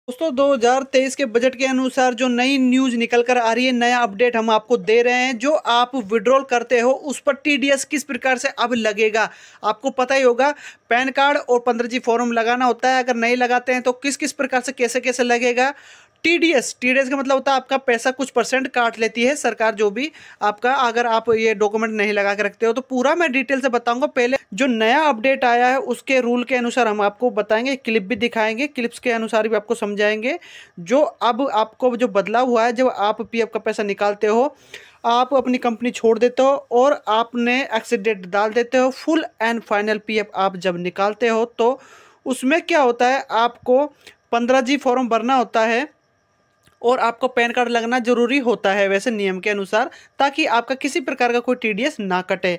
दोस्तों 2023 के बजट के अनुसार जो नई न्यूज निकल कर आ रही है, नया अपडेट हम आपको दे रहे हैं। जो आप विड्रॉल करते हो उस पर टीडीएस किस प्रकार से अब लगेगा, आपको पता ही होगा। पैन कार्ड और 15G फॉर्म लगाना होता है, अगर नहीं लगाते हैं तो किस किस प्रकार से कैसे कैसे लगेगा टीडीएस का मतलब होता है आपका पैसा कुछ परसेंट काट लेती है सरकार, जो भी आपका, अगर आप ये डॉक्यूमेंट नहीं लगा के रखते हो तो पूरा मैं डिटेल से बताऊंगा। पहले जो नया अपडेट आया है उसके रूल के अनुसार हम आपको बताएंगे, क्लिप भी दिखाएंगे, क्लिप्स के अनुसार भी आपको समझाएंगे। जो अब आपको जो बदलाव हुआ है, जब आप पीएफ का पैसा निकालते हो, आप अपनी कंपनी छोड़ देते हो और आपने एक्सिट डेट डाल देते हो, फुल एंड फाइनल पीएफ आप जब निकालते हो तो उसमें क्या होता है, आपको 15G फॉर्म भरना होता है और आपको पैन कार्ड लगना जरूरी होता है वैसे नियम के अनुसार, ताकि आपका किसी प्रकार का कोई टीडीएस ना कटे।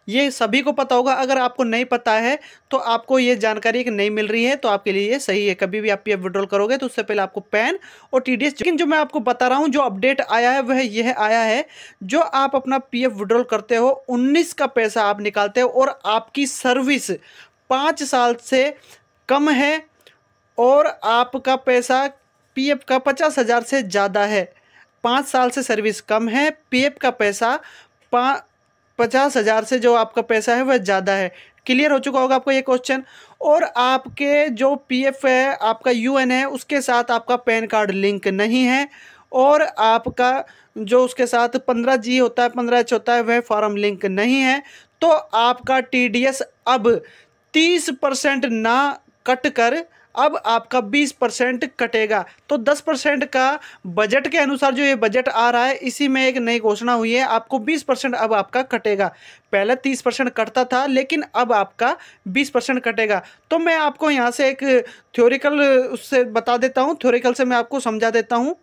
ये सभी को पता होगा, अगर आपको नहीं पता है तो आपको ये जानकारी कि नहीं मिल रही है तो आपके लिए ये सही है। कभी भी आप पीएफ विड्रॉल करोगे तो उससे पहले आपको पैन और टीडीएस, लेकिन जो मैं आपको बता रहा हूँ जो अपडेट आया है वह यह आया है, जो आप अपना पीएफ विड्रॉल करते हो 19 का पैसा आप निकालते हो और आपकी सर्विस 5 साल से कम है और आपका पैसा पीएफ का 50,000 से ज़्यादा है, 5 साल से सर्विस कम है, पीएफ का पैसा 50,000 से जो आपका पैसा है वह ज़्यादा है। क्लियर हो चुका होगा आपको ये क्वेश्चन। और आपके जो पीएफ है, आपका यूएन है, उसके साथ आपका पैन कार्ड लिंक नहीं है और आपका जो उसके साथ 15G होता है, 15H होता है, वह फॉर्म लिंक नहीं है, तो आपका टीडीएस अब 30% ना कट कर अब आपका 20% कटेगा। तो 10% का बजट के अनुसार जो ये बजट आ रहा है, इसी में एक नई घोषणा हुई है, आपको 20% अब आपका कटेगा। पहले 30% कटता था, लेकिन अब आपका 20% कटेगा। तो मैं आपको यहाँ से एक थ्योरिकल उससे बता देता हूँ, थ्योरिकल से मैं आपको समझा देता हूँ।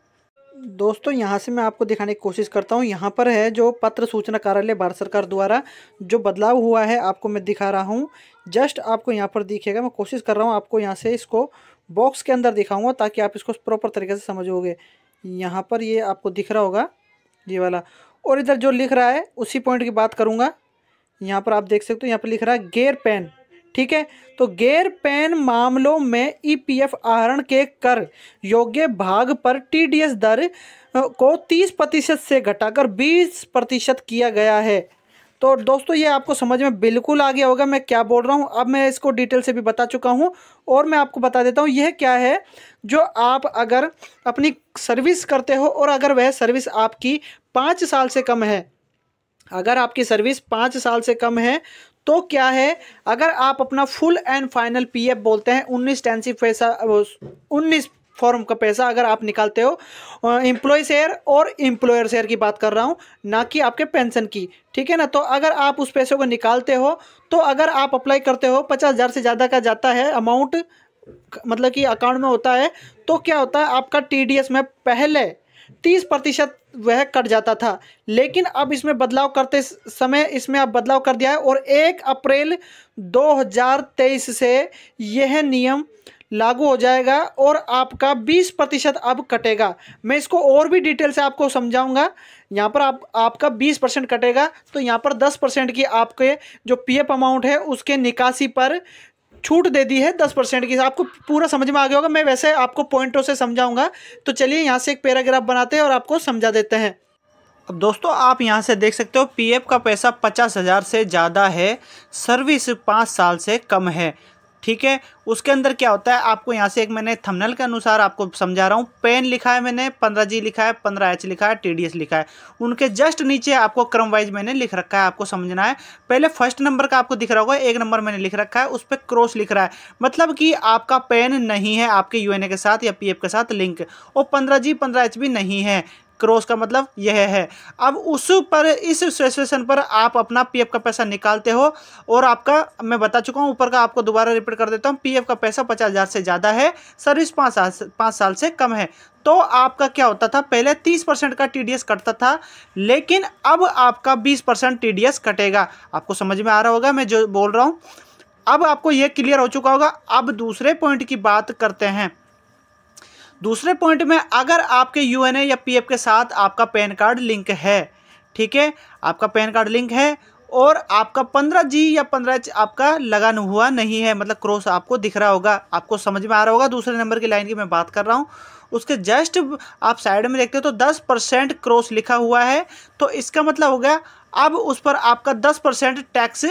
दोस्तों यहाँ से मैं आपको दिखाने की कोशिश करता हूँ। यहाँ पर है जो पत्र सूचना कार्यालय भारत सरकार द्वारा जो बदलाव हुआ है, आपको मैं दिखा रहा हूँ। जस्ट आपको यहाँ पर दिखेगा, मैं कोशिश कर रहा हूँ आपको यहाँ से इसको बॉक्स के अंदर दिखाऊंगा ताकि आप इसको प्रॉपर तरीके से समझोगे। यहाँ पर ये आपको दिख रहा होगा ये वाला, और इधर जो लिख रहा है उसी पॉइंट की बात करूँगा। यहाँ पर आप देख सकते हो, यहाँ पर लिख रहा है गैर पैन, ठीक है। तो गैर पैन मामलों में ईपीएफ आहरण के कर योग्य भाग पर टीडीएस दर को 30% से घटाकर 20% किया गया है। तो दोस्तों ये आपको समझ में बिल्कुल आ गया होगा मैं क्या बोल रहा हूँ। अब मैं इसको डिटेल से भी बता चुका हूँ और मैं आपको बता देता हूँ यह क्या है। जो आप अगर अपनी सर्विस करते हो और अगर वह सर्विस आपकी 5 साल से कम है, अगर आपकी सर्विस 5 साल से कम है तो क्या है, अगर आप अपना फुल एंड फाइनल पीएफ बोलते हैं 19 पैसा, 19 फॉर्म का पैसा अगर आप निकालते हो, एम्प्लॉय शेयर और एम्प्लॉयर शेयर की बात कर रहा हूं, ना कि आपके पेंशन की, ठीक है ना। तो अगर आप उस पैसे को निकालते हो, तो अगर आप अप्लाई करते हो 50,000 से ज़्यादा का जाता है अमाउंट, मतलब कि अकाउंट में होता है, तो क्या होता है आपका टीडीएस में पहले 30% वह कट जाता था, लेकिन अब इसमें बदलाव करते समय इसमें अब बदलाव कर दिया है और 1 अप्रैल 2023 से यह नियम लागू हो जाएगा और आपका 20% अब कटेगा। मैं इसको और भी डिटेल से आपको समझाऊंगा। यहाँ पर आपका 20% कटेगा, तो यहाँ पर 10% की आपके जो पीएफ अमाउंट है उसके निकासी पर छूट दे दी है 10% की। आपको पूरा समझ में आ गया होगा, मैं वैसे आपको पॉइंटों से समझाऊंगा। तो चलिए यहाँ से एक पैराग्राफ बनाते हैं और आपको समझा देते हैं। अब दोस्तों आप यहाँ से देख सकते हो पीएफ का पैसा 50,000 से ज़्यादा है, सर्विस 5 साल से कम है, ठीक है। उसके अंदर क्या होता है, आपको यहाँ से एक मैंने थंबनेल के अनुसार आपको समझा रहा हूँ। पैन लिखा है मैंने, 15G लिखा है, 15H लिखा है, टीडीएस लिखा है, उनके जस्ट नीचे आपको क्रम वाइज मैंने लिख रखा है, आपको समझना है। पहले फर्स्ट नंबर का आपको दिख रहा होगा, 1 नंबर मैंने लिख रखा है, उस पर क्रॉस लिख रहा है, मतलब कि आपका पैन नहीं है आपके यूएनए के साथ या पीएफ के साथ लिंक, और 15G 15H भी नहीं है, क्रॉस का मतलब यह है। अब उस पर, इस सिचुएशन पर आप अपना पीएफ का पैसा निकालते हो और आपका, मैं बता चुका हूं, ऊपर का आपको दोबारा रिपीट कर देता हूं, पीएफ का पैसा 50,000 से ज़्यादा है, सर्विस 5 साल से कम है, तो आपका क्या होता था, पहले 30% का टीडीएस कटता था, लेकिन अब आपका 20% टीडीएस कटेगा। आपको समझ में आ रहा होगा मैं जो बोल रहा हूँ, अब आपको यह क्लियर हो चुका होगा। अब दूसरे पॉइंट की बात करते हैं। दूसरे पॉइंट में, अगर आपके यूएनए या पीएफ के साथ आपका पैन कार्ड लिंक है, ठीक है, आपका पैन कार्ड लिंक है और आपका 15G या 15H आपका लगा हुआ नहीं है, मतलब क्रॉस आपको दिख रहा होगा, आपको समझ में आ रहा होगा। दूसरे नंबर की लाइन की मैं बात कर रहा हूँ, उसके जस्ट आप साइड में देखते हो तो 10% क्रॉस लिखा हुआ है, तो इसका मतलब हो गया अब उस पर आपका 10% टैक्स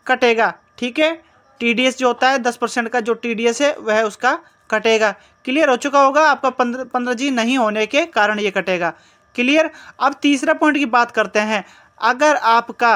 कटेगा। ठीक है, TDS जो होता है 10% का जो TDS है वह उसका कटेगा। क्लियर हो चुका होगा, आपका 15G नहीं होने के कारण ये कटेगा। क्लियर। अब तीसरा पॉइंट की बात करते हैं। अगर आपका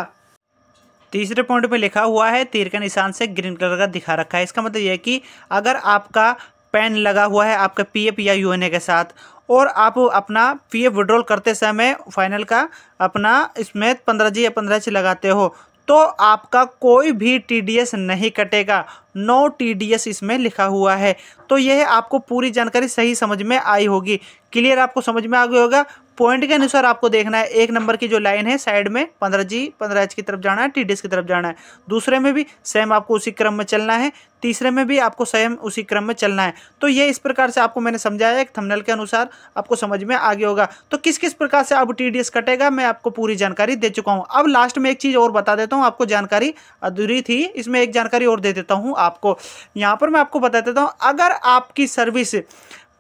तीसरे पॉइंट पे लिखा हुआ है तीर के निशान से ग्रीन कलर का दिखा रखा है, इसका मतलब यह है कि अगर आपका पैन लगा हुआ है आपका PF या UNA के साथ और आप अपना PF विड्रॉल करते समय फाइनल का अपना इसमें 15G या 15H लगाते हो तो आपका कोई भी TDS नहीं कटेगा। नो TDS इसमें लिखा हुआ है। तो यह आपको पूरी जानकारी सही समझ में आई होगी। क्लियर, आपको समझ में आ गया होगा। पॉइंट के अनुसार आपको देखना है, एक नंबर की जो लाइन है साइड में 15G 15H की तरफ जाना है, TDS की तरफ जाना है। दूसरे में भी सेम आपको उसी क्रम में चलना है, तीसरे में भी आपको सेम उसी क्रम में चलना है। तो ये इस प्रकार से आपको मैंने समझाया, एक थंबनेल के अनुसार आपको समझ में आ गया होगा। तो किस किस प्रकार से अब TDS कटेगा मैं आपको पूरी जानकारी दे चुका हूँ। अब लास्ट में एक चीज़ और बता देता हूँ, आपको जानकारी अधूरी थी, इसमें एक जानकारी और दे देता हूँ आपको। यहाँ पर मैं आपको बता देता हूँ, अगर आपकी सर्विस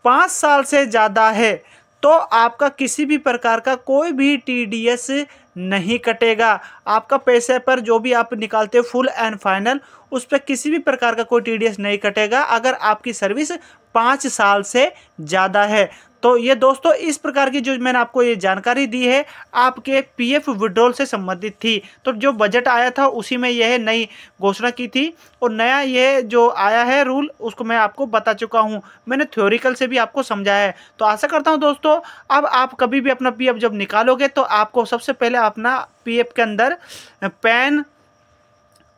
5 साल से ज़्यादा है तो आपका किसी भी प्रकार का कोई भी TDS नहीं कटेगा। आपका पैसे पर जो भी आप निकालते हो फुल एंड फाइनल, उस पर किसी भी प्रकार का कोई TDS नहीं कटेगा अगर आपकी सर्विस 5 साल से ज़्यादा है। तो ये दोस्तों इस प्रकार की जो मैंने आपको ये जानकारी दी है आपके PF विड्रॉल से संबंधित थी। तो जो बजट आया था उसी में यह नई घोषणा की थी और नया ये जो आया है रूल उसको मैं आपको बता चुका हूँ। मैंने थ्योरिकल से भी आपको समझाया है। तो आशा करता हूँ दोस्तों अब आप कभी भी अपना PF जब निकालोगे तो आपको सबसे पहले अपना PF के अंदर पैन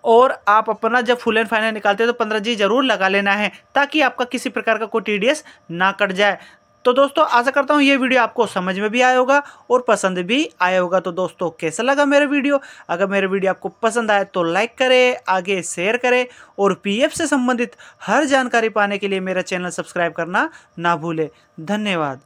और आप अपना जब फुल एंड फाइनल निकालते हो तो 15G जरूर लगा लेना है ताकि आपका किसी प्रकार का कोई TDS ना कट जाए। तो दोस्तों आशा करता हूँ ये वीडियो आपको समझ में भी आया होगा और पसंद भी आया होगा। तो दोस्तों कैसा लगा मेरा वीडियो? अगर मेरा वीडियो आपको पसंद आए तो लाइक करें, आगे शेयर करें और PF से संबंधित हर जानकारी पाने के लिए मेरा चैनल सब्सक्राइब करना ना भूलें। धन्यवाद।